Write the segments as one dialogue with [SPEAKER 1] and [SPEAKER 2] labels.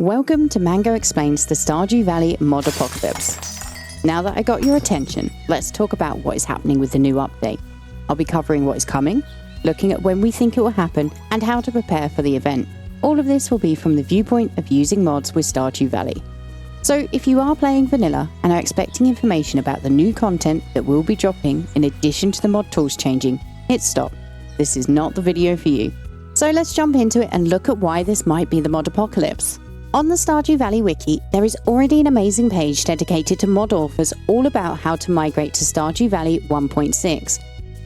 [SPEAKER 1] Welcome to Mango Explains the Stardew Valley mod apocalypse. Now that I got your attention, let's talk about what is happening with the new update. I'll be covering what is coming, looking at when we think it will happen, and how to prepare for the event. All of this will be from the viewpoint of using mods with Stardew Valley. So if you are playing vanilla and are expecting information about the new content that will be dropping in addition to the mod tools changing, hit stop. This is not the video for you. So let's jump into it and look at why this might be the mod apocalypse. On the Stardew Valley wiki, there is already an amazing page dedicated to mod authors all about how to migrate to Stardew Valley 1.6.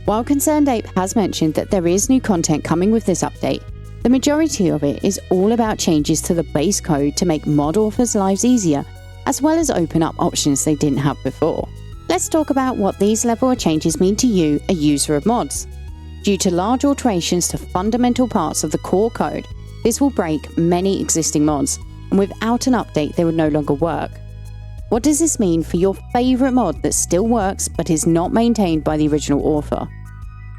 [SPEAKER 1] While Concerned Ape has mentioned that there is new content coming with this update, the majority of it is all about changes to the base code to make mod authors' lives easier, as well as open up options they didn't have before. Let's talk about what these level of changes mean to you, a user of mods. Due to large alterations to fundamental parts of the core code, this will break many existing mods, and without an update they would no longer work. What does this mean for your favourite mod that still works but is not maintained by the original author?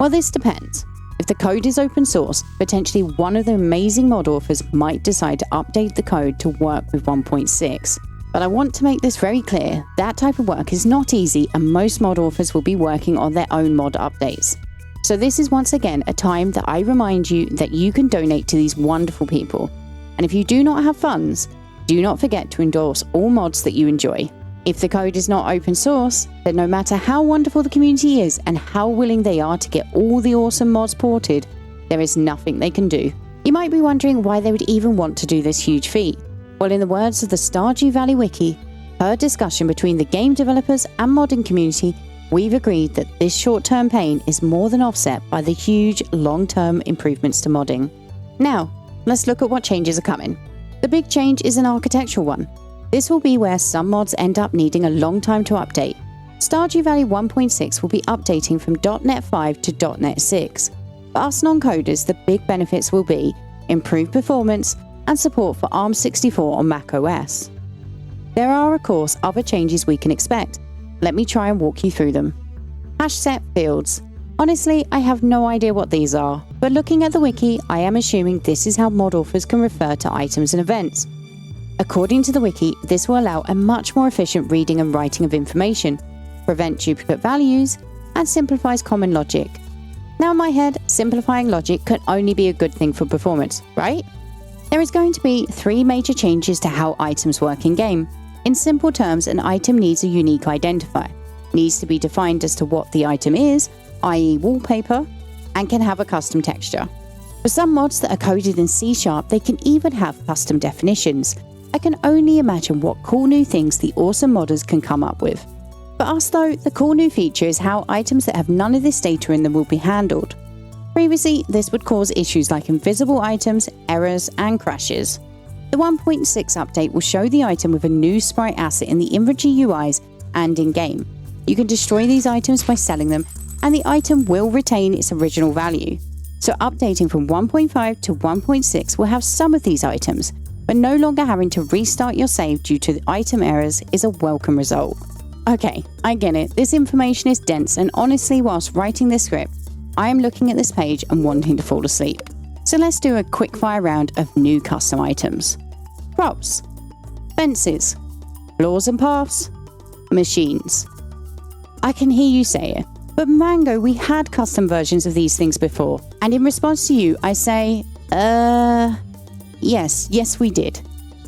[SPEAKER 1] Well, this depends. If the code is open source, potentially one of the amazing mod authors might decide to update the code to work with 1.6. But I want to make this very clear, that type of work is not easy and most mod authors will be working on their own mod updates. So this is once again a time that I remind you that you can donate to these wonderful people. And if you do not have funds, do not forget to endorse all mods that you enjoy. If the code is not open source, then no matter how wonderful the community is and how willing they are to get all the awesome mods ported, there is nothing they can do. You might be wondering why they would even want to do this huge feat. Well, in the words of the Stardew Valley wiki, per discussion between the game developers and modding community, we've agreed that this short-term pain is more than offset by the huge long-term improvements to modding. Now, let's look at what changes are coming. The big change is an architectural one. This will be where some mods end up needing a long time to update. Stardew Valley 1.6 will be updating from .NET 5 to .NET 6. For us non-coders, the big benefits will be improved performance and support for ARM64 on macOS. There are, of course, other changes we can expect. Let me try and walk you through them. Hash set fields. Honestly, I have no idea what these are, but looking at the wiki, I am assuming this is how mod authors can refer to items and events. According to the wiki, this will allow a much more efficient reading and writing of information, prevent duplicate values, and simplifies common logic. Now in my head, simplifying logic can only be a good thing for performance, right? There is going to be 3 major changes to how items work in-game. In simple terms, an item needs a unique identifier, needs to be defined as to what the item is, i.e. wallpaper, and can have a custom texture. For some mods that are coded in C#, they can even have custom definitions. I can only imagine what cool new things the awesome modders can come up with. For us though, the cool new feature is how items that have none of this data in them will be handled. Previously, this would cause issues like invisible items, errors, and crashes. The 1.6 update will show the item with a new sprite asset in the inventory UIs and in-game. You can destroy these items by selling them, and the item will retain its original value. So updating from 1.5 to 1.6 will have some of these items, but no longer having to restart your save due to the item errors is a welcome result. Okay, I get it, this information is dense, and honestly, whilst writing this script, I am looking at this page and wanting to fall asleep. So let's do a quick fire round of new custom items. Props, fences, floors and paths, machines. I can hear you say it, but Mango, we had custom versions of these things before, and in response to you, I say, yes, we did.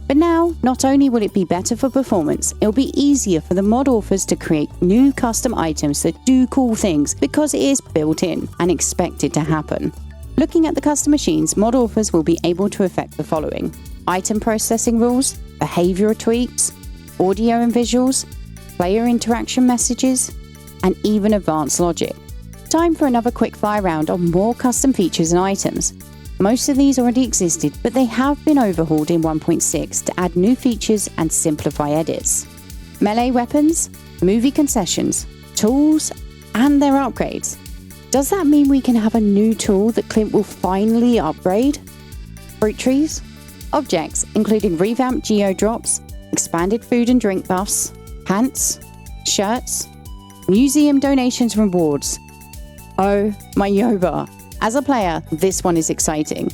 [SPEAKER 1] But now, not only will it be better for performance, it'll be easier for the mod authors to create new custom items that do cool things because it is built in and expected to happen. Looking at the custom machines, mod authors will be able to affect the following: item processing rules, behavioral tweaks, audio and visuals, player interaction messages, and even advanced logic. Time for another quick fire round on more custom features and items. Most of these already existed, but they have been overhauled in 1.6 to add new features and simplify edits. Melee weapons, movie concessions, tools, and their upgrades. Does that mean we can have a new tool that Clint will finally upgrade? Fruit trees, objects including revamped geo drops, expanded food and drink buffs, pants, shirts, museum donations and rewards. Oh my Yoba! As a player, this one is exciting.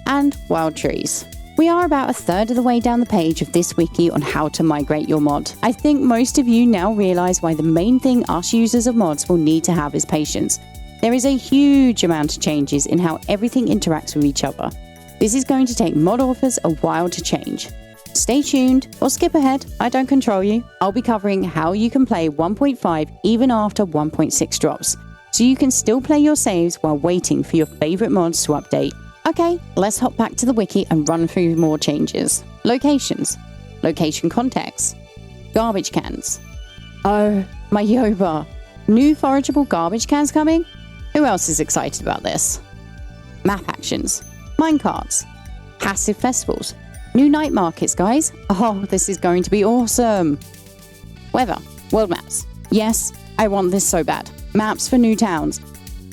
[SPEAKER 1] And wild trees. We are about a third of the way down the page of this wiki on how to migrate your mod. I think most of you now realize why the main thing us users of mods will need to have is patience. There is a huge amount of changes in how everything interacts with each other. This is going to take mod authors a while to change. Stay tuned or skip ahead, I don't control you. I'll be covering how you can play 1.5 even after 1.6 drops, so you can still play your saves while waiting for your favorite mods to update. Okay, let's hop back to the wiki and run through more changes. Locations, location context, garbage cans. Oh, my Yoba! New forageable garbage cans coming? Who else is excited about this? Map actions, minecarts, passive festivals, new night markets, guys. Oh, this is going to be awesome. Weather, world maps. Yes, I want this so bad. Maps for new towns.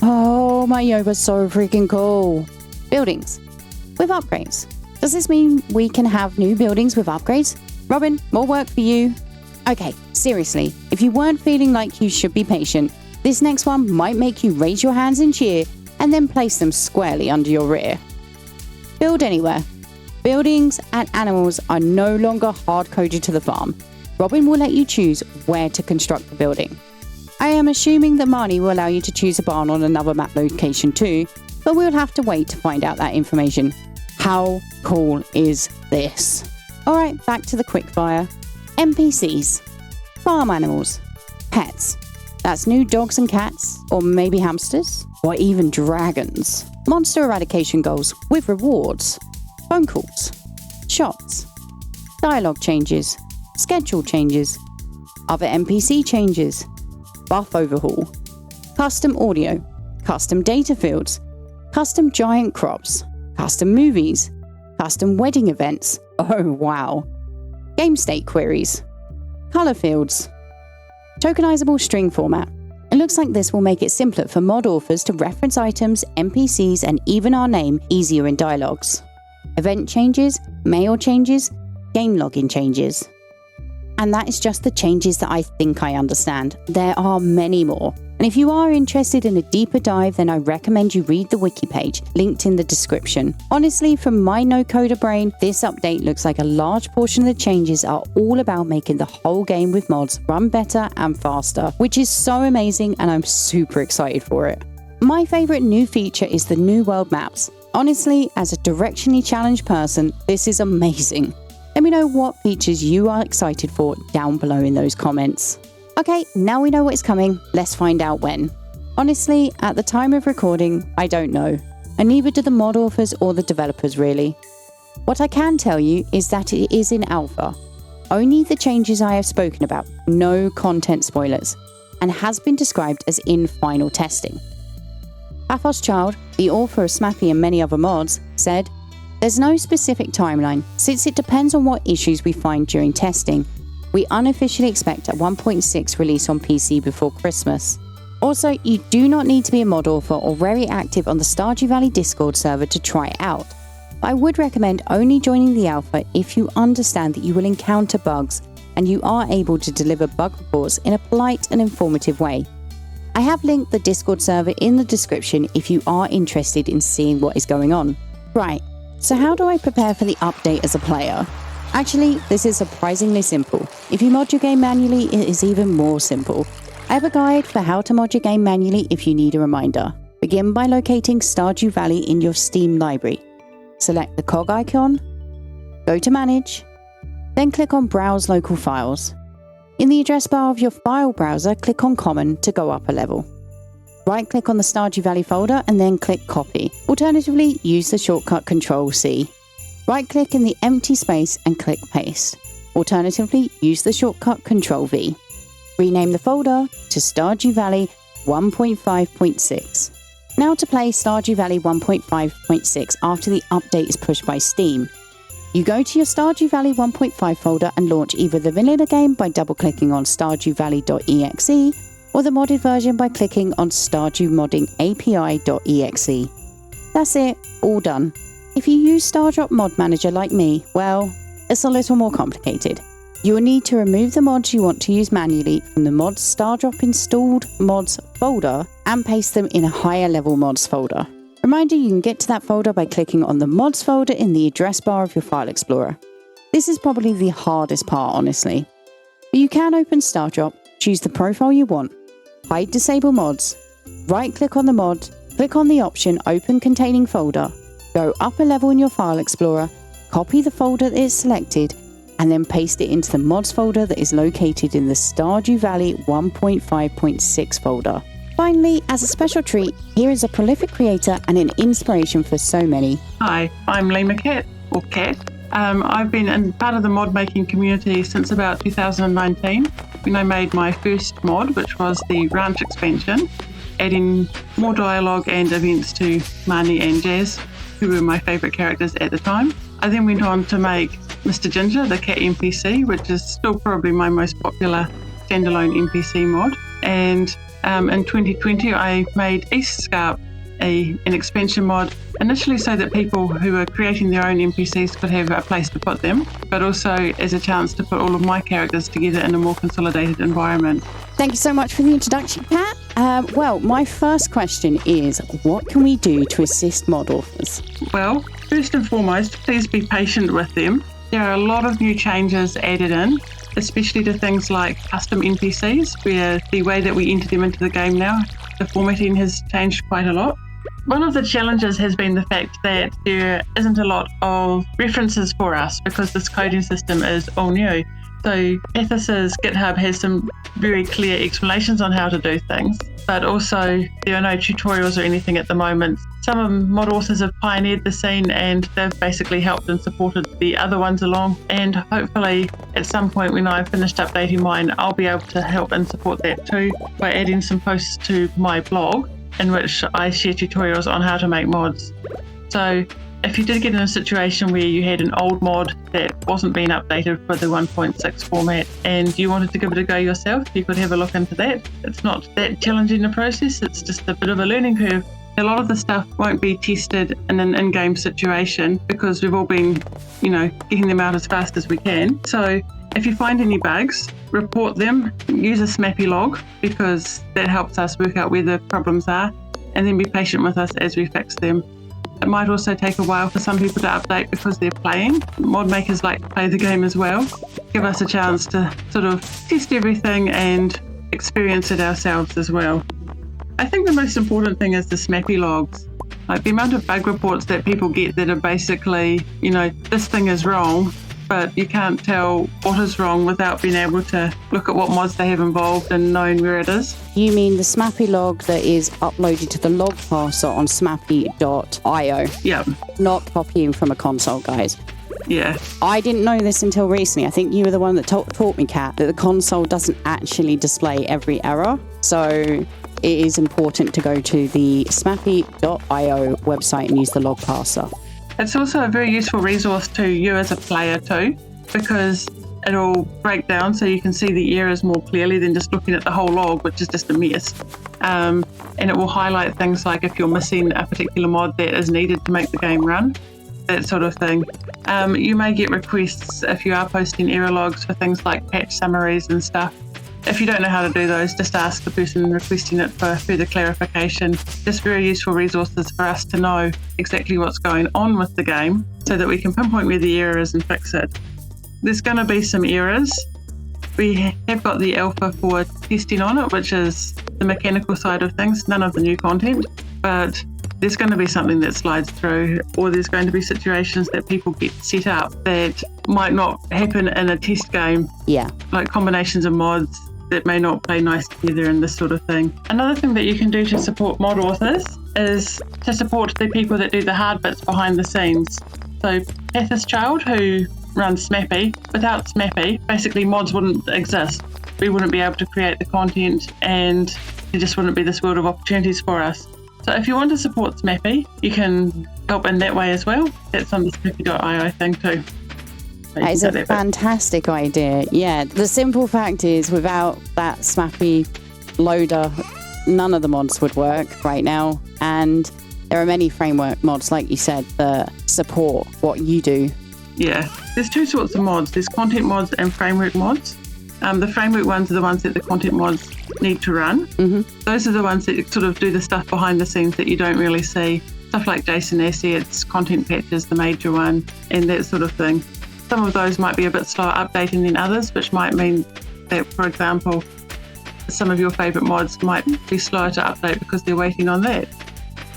[SPEAKER 1] Oh, my Yoba's so freaking cool. Buildings with upgrades. Does this mean we can have new buildings with upgrades? Robin, more work for you. Okay, seriously, if you weren't feeling like you should be patient, this next one might make you raise your hands in cheer and then place them squarely under your rear. Build anywhere. Buildings and animals are no longer hard-coded to the farm. Robin will let you choose where to construct the building. I am assuming that Marnie will allow you to choose a barn on another map location too, but we'll have to wait to find out that information. How cool is this? Alright, back to the quickfire. NPCs, farm animals, pets. That's new dogs and cats, or maybe hamsters, or even dragons. Monster eradication goals with rewards. Phone calls, shops, dialogue changes, schedule changes, other NPC changes, buff overhaul, custom audio, custom data fields, custom giant crops, custom movies, custom wedding events. Oh wow. Game state queries, color fields, tokenizable string format. It looks like this will make it simpler for mod authors to reference items, NPCs, and even our name easier in dialogues. Event changes, mail changes, game login changes. And that is just the changes that I think I understand. There are many more. And if you are interested in a deeper dive, then I recommend you read the wiki page, linked in the description. Honestly, from my no-coder brain, this update looks like a large portion of the changes are all about making the whole game with mods run better and faster, which is so amazing and I'm super excited for it. My favorite new feature is the new world maps. Honestly, as a directionally challenged person, this is amazing. Let me know what features you are excited for down below in those comments. Okay, now we know what's coming, let's find out when. Honestly, at the time of recording, I don't know, and neither do the mod authors or the developers really. What I can tell you is that it is in alpha. Only the changes I have spoken about, no content spoilers, and has been described as in final testing. Pathos Child, the author of Smappy and many other mods, said, "There's no specific timeline, since it depends on what issues we find during testing. We unofficially expect a 1.6 release on PC before Christmas. Also, you do not need to be a mod author or very active on the Stardew Valley Discord server to try it out. I would recommend only joining the alpha if you understand that you will encounter bugs and you are able to deliver bug reports in a polite and informative way. I have linked the Discord server in the description if you are interested in seeing what is going on." Right, so how do I prepare for the update as a player? Actually, this is surprisingly simple. If you mod your game manually, it is even more simple. I have a guide for how to mod your game manually if you need a reminder. Begin by locating Stardew Valley in your Steam library. Select the cog icon, go to Manage, then click on Browse Local Files. In the address bar of your file browser, click on Common to go up a level. Right-click on the Stardew Valley folder and then click Copy. Alternatively, use the shortcut Ctrl-C. Right-click in the empty space and click Paste. Alternatively, use the shortcut Ctrl-V. Rename the folder to Stardew Valley 1.5.6. Now to play Stardew Valley 1.5.6 after the update is pushed by Steam. You go to your Stardew Valley 1.5 folder and launch either the vanilla game by double-clicking on stardewvalley.exe or the modded version by clicking on stardewmoddingapi.exe. That's it, all done. If you use Stardrop Mod Manager like me, well, it's a little more complicated. You will need to remove the mods you want to use manually from the mods Stardrop installed mods folder and paste them in a higher level mods folder. Reminder, you can get to that folder by clicking on the mods folder in the address bar of your file explorer. This is probably the hardest part, honestly. But you can open StarDrop, choose the profile you want, hide disable mods, right-click on the mod, click on the option Open Containing Folder, go up a level in your file explorer, copy the folder that is selected, and then paste it into the mods folder that is located in the Stardew Valley 1.5.6 folder. Finally, as a special treat, here is a prolific creator and an inspiration for so many.
[SPEAKER 2] Hi, I'm Lima Cat, or Cat. I've been part of the mod making community since about 2019, when I made my first mod, which was the Ranch expansion, adding more dialogue and events to Marnie and Jazz, who were my favourite characters at the time. I then went on to make Mr. Ginger, the cat NPC, which is still probably my most popular standalone NPC mod. And in 2020, I made East Scarp, an expansion mod, initially so that people who were creating their own NPCs could have a place to put them, but also as a chance to put all of my characters together in a more consolidated environment.
[SPEAKER 1] Thank you so much for the introduction, Kat. Well, my first question is, what can we do to assist mod authors?
[SPEAKER 2] Well, first and foremost, please be patient with them. There are a lot of new changes added in, especially to things like custom NPCs, where the way that we enter them into the game now, the formatting has changed quite a lot. One of the challenges has been the fact that there isn't a lot of references for us because this coding system is all new. So Ethos's GitHub has some very clear explanations on how to do things, but also there are no tutorials or anything at the moment. Some mod authors have pioneered the scene and they've basically helped and supported the other ones along, and hopefully at some point when I've finished updating mine, I'll be able to help and support that too by adding some posts to my blog in which I share tutorials on how to make mods. So if you did get in a situation where you had an old mod that wasn't being updated for the 1.6 format and you wanted to give it a go yourself, you could have a look into that. It's not that challenging a process, it's just a bit of a learning curve. A lot of the stuff won't be tested in an in-game situation because we've all been, getting them out as fast as we can. So if you find any bugs, report them, use a SMAPI log because that helps us work out where the problems are, and then be patient with us as we fix them. It might also take a while for some people to update because they're playing. Mod makers like to play the game as well. Give us a chance to sort of test everything and experience it ourselves as well. I think the most important thing is the SMAPI logs. Like the amount of bug reports that people get that are basically, this thing is wrong, but you can't tell what is wrong without being able to look at what mods they have involved and knowing where it is.
[SPEAKER 1] You mean the SMAPI log that is uploaded to the log parser on smappy.io?
[SPEAKER 2] Yeah.
[SPEAKER 1] Not copying from a console, guys.
[SPEAKER 2] Yeah.
[SPEAKER 1] I didn't know this until recently. I think you were the one that taught me, Kat, that the console doesn't actually display every error. So it is important to go to the smappy.io website and use the log parser.
[SPEAKER 2] It's also a very useful resource to you as a player too, because it'll break down so you can see the errors more clearly than just looking at the whole log, which is just a mess. And it will highlight things like if you're missing a particular mod that is needed to make the game run, that sort of thing. You may get requests if you are posting error logs for things like patch summaries and stuff. If you don't know how to do those, just ask the person requesting it for further clarification. Just very useful resources for us to know exactly what's going on with the game so that we can pinpoint where the error is and fix it. There's going to be some errors. We have got the alpha for testing on it, which is the mechanical side of things, none of the new content, but there's going to be something that slides through, or there's going to be situations that people get set up that might not happen in a test game.
[SPEAKER 1] Yeah. Like
[SPEAKER 2] combinations of mods that may not play nice together and this sort of thing. Another thing that you can do to support mod authors is to support the people that do the hard bits behind the scenes. So Pathos Child, who runs SMAPI, without SMAPI, basically mods wouldn't exist. We wouldn't be able to create the content and there just wouldn't be this world of opportunities for us. So if you want to support SMAPI, you can help in that way as well. That's on the smappy.io thing too.
[SPEAKER 1] That is a fantastic idea. Yeah, the simple fact is without that SMAPI loader, none of the mods would work right now. And there are many framework mods, like you said, that support what you do.
[SPEAKER 2] Yeah, there's two sorts of mods. There's content mods and framework mods. The framework ones are the ones that the content mods need to run. Mm-hmm. Those are the ones that sort of do the stuff behind the scenes that you don't really see. stuff like JSON assets, content patches, the major one, and that sort of thing. Some of those might be a bit slower updating than others, which might mean that, for example, some of your favourite mods might be slower to update because they're waiting on that.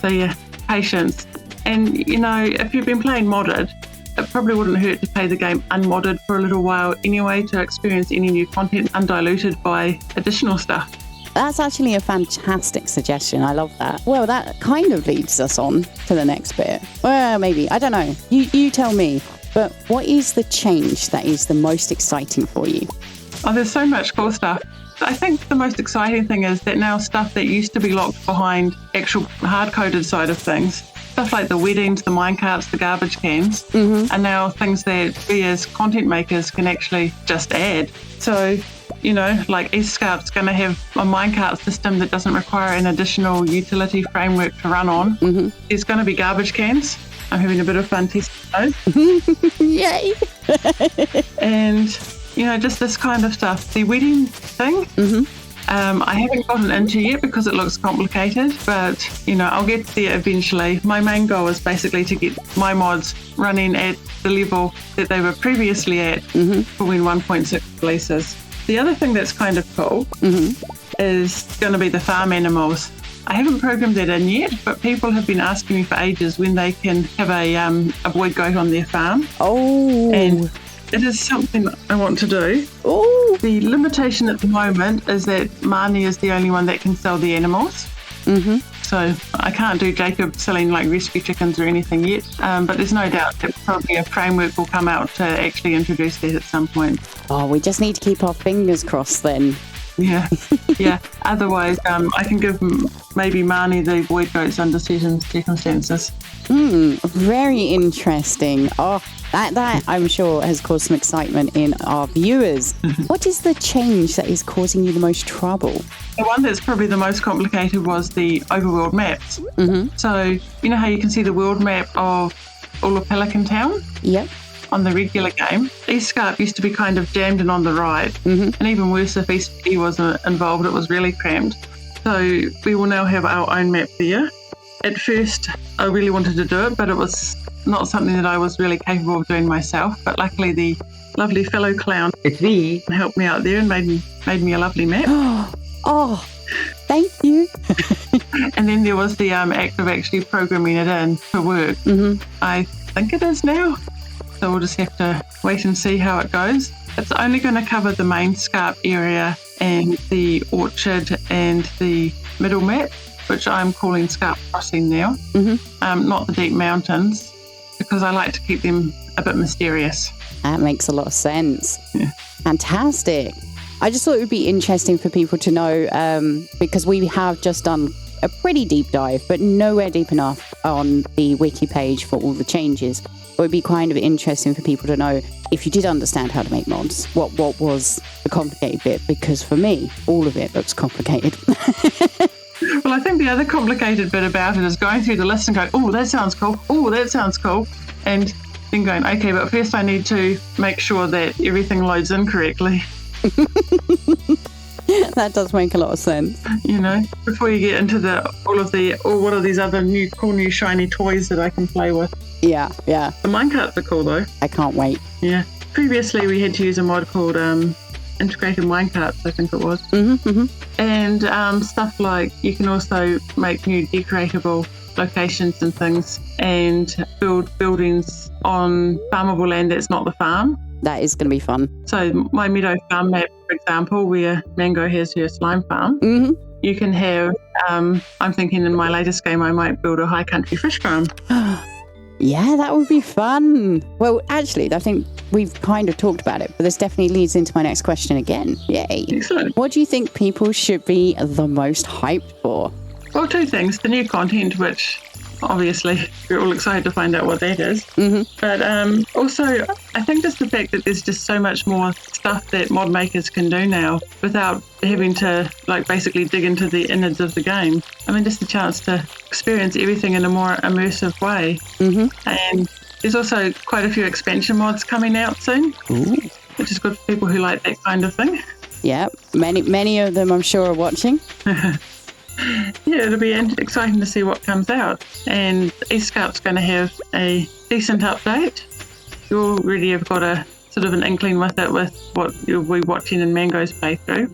[SPEAKER 2] So yeah, patience. And if you've been playing modded, it probably wouldn't hurt to play the game unmodded for a little while anyway to experience any new content undiluted by additional stuff.
[SPEAKER 1] That's actually a fantastic suggestion. I love that. Well, that kind of leads us on to the next bit. Well, maybe. I don't know. You tell me. But what is the change that is the most exciting for you?
[SPEAKER 2] Oh, there's so much cool stuff. I think the most exciting thing is that now stuff that used to be locked behind actual hard-coded side of things, stuff like the weddings, the minecarts, the garbage cans, are now things that we as content makers can actually just add. So, like Escarp's going to have a minecart system that doesn't require an additional utility framework to run on. There's going to be garbage cans. I'm having a bit of fun testing those.
[SPEAKER 1] Yay!
[SPEAKER 2] And, just this kind of stuff. The wedding thing, I haven't gotten into yet because it looks complicated, but, I'll get there eventually. My main goal is basically to get my mods running at the level that they were previously at for when 1.6 releases. The other thing that's kind of cool is going to be the farm animals. I haven't programmed that in yet, but people have been asking me for ages when they can have a void goat on their farm.
[SPEAKER 1] Oh.
[SPEAKER 2] And it is something I want to do.
[SPEAKER 1] Oh.
[SPEAKER 2] The limitation at the moment is that Marnie is the only one that can sell the animals. So I can't do Jacob selling like rescue chickens or anything yet, but there's no doubt that probably a framework will come out to actually introduce that at some point.
[SPEAKER 1] Oh, we just need to keep our fingers crossed then.
[SPEAKER 2] Yeah. Otherwise, I can give maybe Marnie the void goats under certain circumstances.
[SPEAKER 1] Very interesting. Oh, that I'm sure has caused some excitement in our viewers. What is the change that is causing you the most trouble?
[SPEAKER 2] The one that's probably the most complicated was the overworld maps. So, how you can see the world map of all of Pelican Town?
[SPEAKER 1] Yep.
[SPEAKER 2] On the regular game, Escarp used to be kind of jammed and on the right, and even worse if ESP wasn't involved, it was really cramped. So we will now have our own map there. At first, I really wanted to do it, but it was not something that I was really capable of doing myself. But luckily, the lovely fellow clown helped me out there and made me a lovely map.
[SPEAKER 1] Oh, thank you.
[SPEAKER 2] And then there was the act of actually programming it in to work. I think it is now. So we'll just have to wait and see how it goes. It's only going to cover the main Scarp area and the orchard and the middle map, which I'm calling Scarp Crossing now, not the deep mountains, because I like to keep them a bit mysterious.
[SPEAKER 1] That makes a lot of sense.
[SPEAKER 2] Yeah.
[SPEAKER 1] Fantastic. I just thought it would be interesting for people to know, because we have just done a pretty deep dive, but nowhere deep enough on the wiki page for all the changes. It would be kind of interesting for people to know, if you did understand how to make mods, what was the complicated bit, because for me, all of it looks complicated.
[SPEAKER 2] Well, I think the other complicated bit about it is going through the list and going, oh, that sounds cool. Oh, that sounds cool. And then going, okay, but first I need to make sure that everything loads in correctly.
[SPEAKER 1] That does make a lot of sense.
[SPEAKER 2] Before you get into what are these other cool new shiny toys that I can play with.
[SPEAKER 1] Yeah.
[SPEAKER 2] The minecarts are cool though.
[SPEAKER 1] I can't wait.
[SPEAKER 2] Yeah. Previously we had to use a mod called Integrated Minecarts, I think it was. And stuff like you can also make new decoratable locations and things and build buildings on farmable land that's not the farm.
[SPEAKER 1] That is going to be fun.
[SPEAKER 2] So my meadow farm map, for example, where Mango has her slime farm, you can have, I'm thinking in my latest game I might build a high country fish farm.
[SPEAKER 1] Yeah, that would be fun. Well, actually, I think we've kind of talked about it, but this definitely leads into my next question again. Yay.
[SPEAKER 2] Excellent.
[SPEAKER 1] What do you think people should be the most hyped for?
[SPEAKER 2] Well, two things. The new content, which obviously we're all excited to find out what that is. But also, I think just the fact that there's just so much more stuff that mod makers can do now without having to basically dig into the innards of the game. I mean, just the chance to experience everything in a more immersive way. And there's also quite a few expansion mods coming out soon, which is good for people who like that kind of thing.
[SPEAKER 1] Yeah, many of them I'm sure are watching.
[SPEAKER 2] Yeah, it'll be exciting to see what comes out. And eScout's going to have a decent update. You already have got a sort of an inkling with it with what you'll be watching in Mango's playthrough.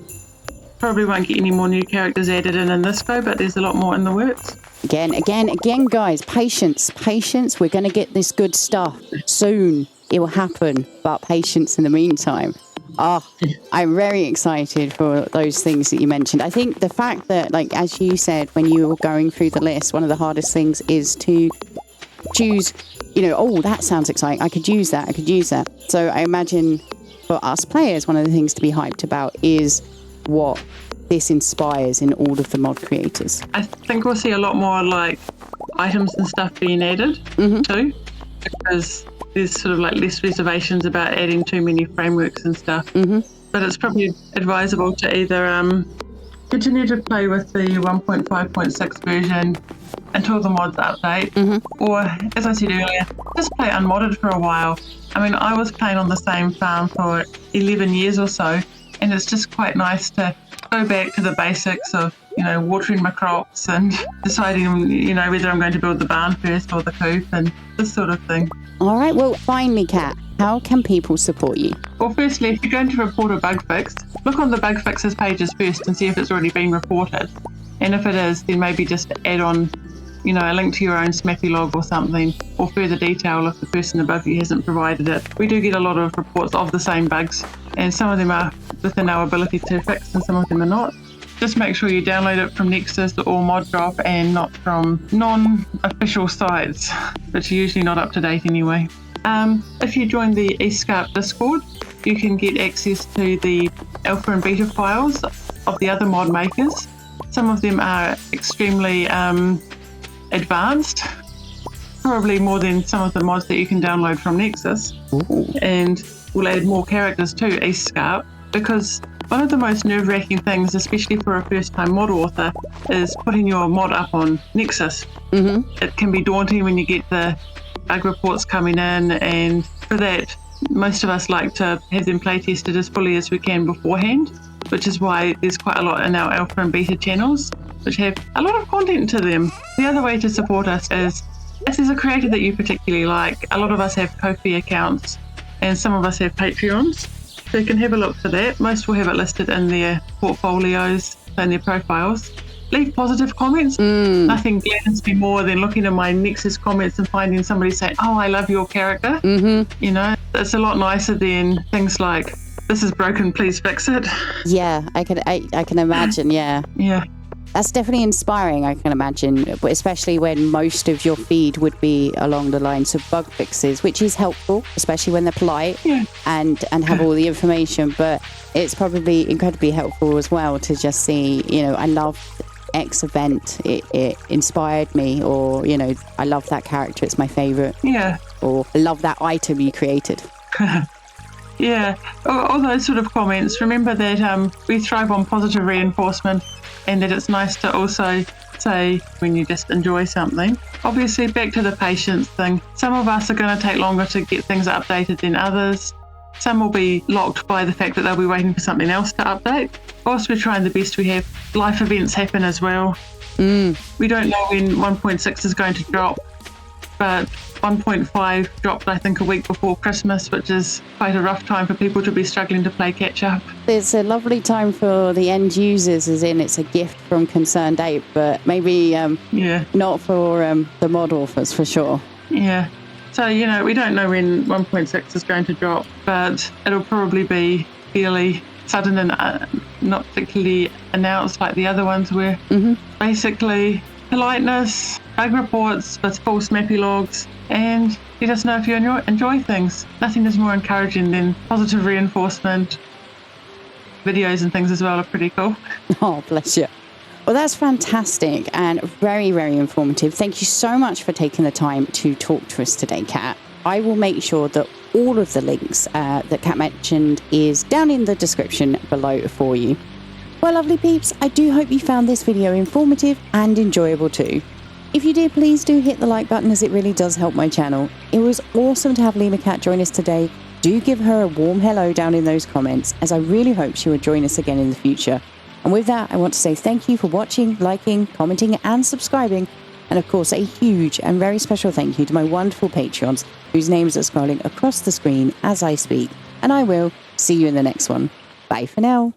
[SPEAKER 2] Probably won't get any more new characters added in this go, but there's a lot more in the works.
[SPEAKER 1] Again, guys, patience. We're going to get this good stuff soon. It will happen, but patience in the meantime. I'm very excited for those things that you mentioned. I think the fact that, like, as you said, when you were going through the list, one of the hardest things is to choose, that sounds exciting. I could use that. So I imagine for us players, one of the things to be hyped about is what this inspires in all of the mod creators.
[SPEAKER 2] I think we'll see a lot more like items and stuff being added too, because there's sort of like less reservations about adding too many frameworks and stuff. But it's probably advisable to either continue to play with the 1.5.6 version until the mods update, or, as I said earlier, just play unmodded for a while. I mean, I was playing on the same farm for 11 years or so, and it's just quite nice to go back to the basics of, watering my crops and deciding, whether I'm going to build the barn first or the coop and this sort of thing.
[SPEAKER 1] All right, well, finally, Kat, how can people support you?
[SPEAKER 2] Well, firstly, if you're going to report a bug fix, look on the bug fixes pages first and see if it's already been reported. And if it is, then maybe just add on, a link to your own Smappy log or something, or further detail if the person above you hasn't provided it. We do get a lot of reports of the same bugs, and some of them are within our ability to fix and some of them are not. Just make sure you download it from Nexus or ModDrop and not from non-official sites, which are usually not up to date anyway. If you join the eScout Discord, you can get access to the alpha and beta files of the other mod makers. Some of them are extremely advanced, probably more than some of the mods that you can download from Nexus.
[SPEAKER 1] Ooh.
[SPEAKER 2] And we'll add more characters to eScout, because one of the most nerve-wracking things, especially for a first-time mod author, is putting your mod up on Nexus. It can be daunting when you get the bug reports coming in, and for that, most of us like to have them play tested as fully as we can beforehand, which is why there's quite a lot in our alpha and beta channels, which have a lot of content to them. The other way to support us is, if there's a creator that you particularly like, a lot of us have Ko-fi accounts, and some of us have Patreons. So you can have a look for that. Most will have it listed in their portfolios and their profiles. Leave positive comments. Nothing gladdens me more than looking at my Nexus comments and finding somebody saying, "Oh, I love your character." It's a lot nicer than things like, "This is broken, please fix it."
[SPEAKER 1] Yeah, I can imagine. Yeah. That's definitely inspiring, I can imagine, but especially when most of your feed would be along the lines of bug fixes, which is helpful, especially when they're polite and have all the information. But it's probably incredibly helpful as well to just see, I love X event, it inspired me, or, I love that character, it's my favorite. Or I love that item you created.
[SPEAKER 2] All those sort of comments. Remember that we thrive on positive reinforcement, and that it's nice to also say when you just enjoy something. Obviously, back to the patience thing. Some of us are going to take longer to get things updated than others. Some will be locked by the fact that they'll be waiting for something else to update. Whilst we're trying the best we have, life events happen as well. We don't know when 1.6 is going to drop, but 1.5 dropped, I think, a week before Christmas, which is quite a rough time for people to be struggling to play catch up.
[SPEAKER 1] It's a lovely time for the end users, as in it's a gift from Concerned Ape, but maybe not for the mod authors, for sure.
[SPEAKER 2] So, we don't know when 1.6 is going to drop, but it'll probably be fairly sudden and not particularly announced like the other ones were. Basically, politeness, bug reports with full Smappy logs, and let us know if you enjoy things. Nothing is more encouraging than positive reinforcement. Videos and things as well are pretty cool.
[SPEAKER 1] Oh, bless you. Well, that's fantastic and very, very informative. Thank you so much for taking the time to talk to us today, Kat. I will make sure that all of the links that Kat mentioned is down in the description below for you. Well, lovely peeps, I do hope you found this video informative and enjoyable too. If you did, please do hit the like button, as it really does help my channel. It was awesome to have Lima Cat join us today. Do give her a warm hello down in those comments, as I really hope she will join us again in the future. And with that, I want to say thank you for watching, liking, commenting, and subscribing. And of course, a huge and very special thank you to my wonderful Patreons, whose names are scrolling across the screen as I speak. And I will see you in the next one. Bye for now.